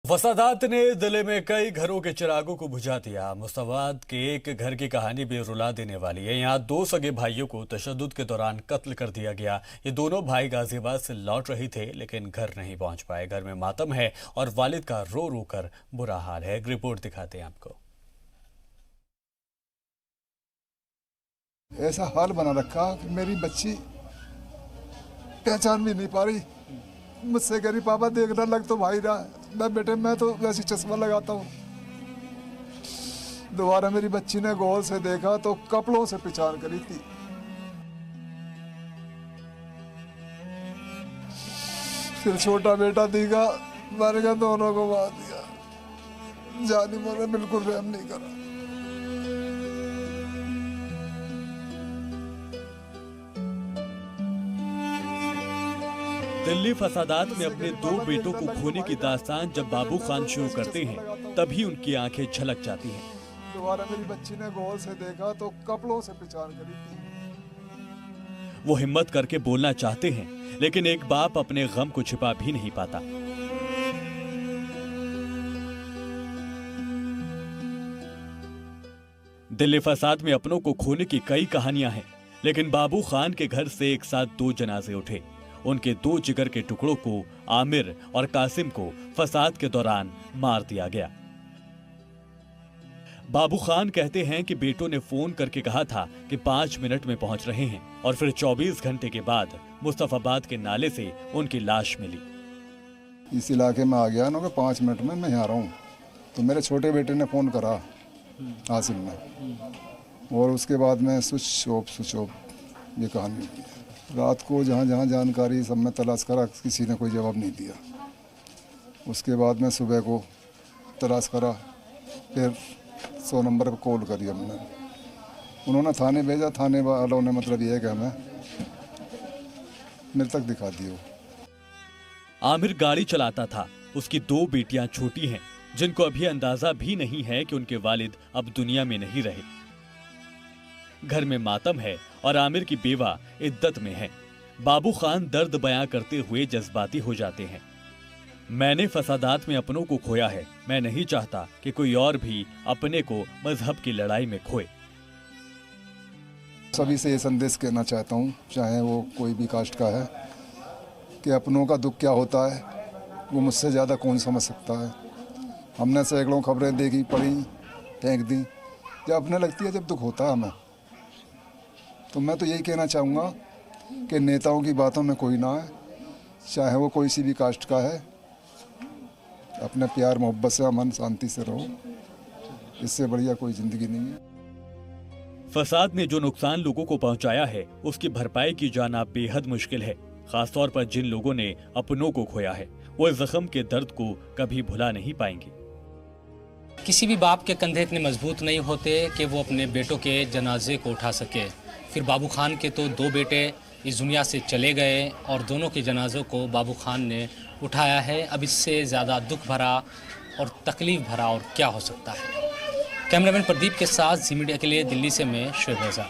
फसादात ने दिल्ली में कई घरों के चिरागों को बुझा दिया। मुसावात के एक घर की कहानी भी रुला देने वाली है। यहाँ दो सगे भाइयों को तशद्दुद के दौरान कत्ल कर दिया गया। ये दोनों भाई गाजियाबाद से लौट रहे थे, लेकिन घर नहीं पहुंच पाए। घर में मातम है और वालिद का रो रो कर बुरा हाल है। एक रिपोर्ट दिखाते हैं आपको। ऐसा हाल बना रखा कि मेरी बच्ची पहचान भी नहीं पा रही। मुझसे कह रही पापा देखना लग तो भाई रहा है। मैं तो वैसे चश्मा लगाता हूँ। दोबारा मेरी बच्ची ने गौर से देखा तो कपड़ों से पहचान करी थी। फिर छोटा बेटा दिखा, मैंने कहा दोनों को मार दिया। जानी मैंने बिल्कुल रहम नहीं करा। दिल्ली फसादात में अपने दो बेटों को खोने की दास्तान जब बाबू खान शुरू करते हैं, तभी उनकी आंखें झलक जाती हैं। दोबारा मेरी बच्ची ने गौर से देखा तो कपड़ों से पहचान करी थी। वो हिम्मत करके बोलना चाहते हैं, लेकिन एक बाप अपने गम को छिपा भी नहीं पाता। दिल्ली फसाद में अपनों को खोने की कई कहानियां हैं, लेकिन बाबू खान के घर से एक साथ दो जनाजे उठे। उनके दो जिगर के टुकड़ों को, आमिर और कासिम को, फसाद के दौरान मार दिया गया। बाबू खान कहते हैं कि बेटों ने फोन करके कहा था कि 5 मिनट में पहुंच रहे हैं, और फिर 24 घंटे के बाद मुस्तफाबाद के नाले से उनकी लाश मिली। इस इलाके में आ गया ना कि 5 मिनट में मैं यहाँ आ रहा हूँ। तो मेरे छोटे बेटे ने फ़ोन करा आसिम ने, और उसके बाद में स्विच ऑफ ये कहानी होती है। रात को जहाँ जहाँ जानकारी सब में तलाश करा, किसी ने कोई जवाब नहीं दिया। उसके बाद में सुबह को तलाश करा, फिर 100 नंबर पर कॉल करी हमने। उन्होंने थाने भेजा। थाने वालों ने मतलब ये है कि हमें मृतक दिखा दियो। आमिर गाड़ी चलाता था। उसकी दो बेटियां छोटी हैं, जिनको अभी अंदाजा भी नहीं है कि उनके वालिद अब दुनिया में नहीं रहे। घर में मातम है और आमिर की बेवा इद्दत में है। बाबू खान दर्द बयां करते हुए जज्बाती हो जाते हैं। मैंने फसादात में अपनों को खोया है। मैं नहीं चाहता कि कोई और भी अपने को मजहब की लड़ाई में खोए। सभी से ये संदेश कहना चाहता हूँ, चाहे वो कोई भी कास्ट का है, कि अपनों का दुख क्या होता है वो मुझसे ज़्यादा कौन समझ सकता है। हमने सैकड़ों खबरें देखी, पढ़ी, फेंक दी। जब अपने लगती है, जब दुख होता है हमें, तो मैं तो यही कहना चाहूँगा कि नेताओं की बातों में कोई ना आए, चाहे वो कोई सी भी कास्ट का है। अपने प्यार मोहब्बत से, अमन शांति से रहो। इससे बढ़िया कोई ज़िंदगी नहीं है। फसाद ने जो नुकसान लोगों को पहुंचाया है, उसकी भरपाई की जाना बेहद मुश्किल है। खासतौर पर जिन लोगों ने अपनों को खोया है, वो इस जख्म के दर्द को कभी भुला नहीं पाएंगे। किसी भी बाप के कंधे इतने मजबूत नहीं होते कि वो अपने बेटों के जनाजे को उठा सके। फिर बाबू खान के तो दो बेटे इस दुनिया से चले गए और दोनों के जनाजों को बाबू खान ने उठाया है। अब इससे ज़्यादा दुख भरा और तकलीफ भरा और क्या हो सकता है। कैमरामैन प्रदीप के साथ जी मीडिया के लिए दिल्ली से मैं शोएब रज़ा।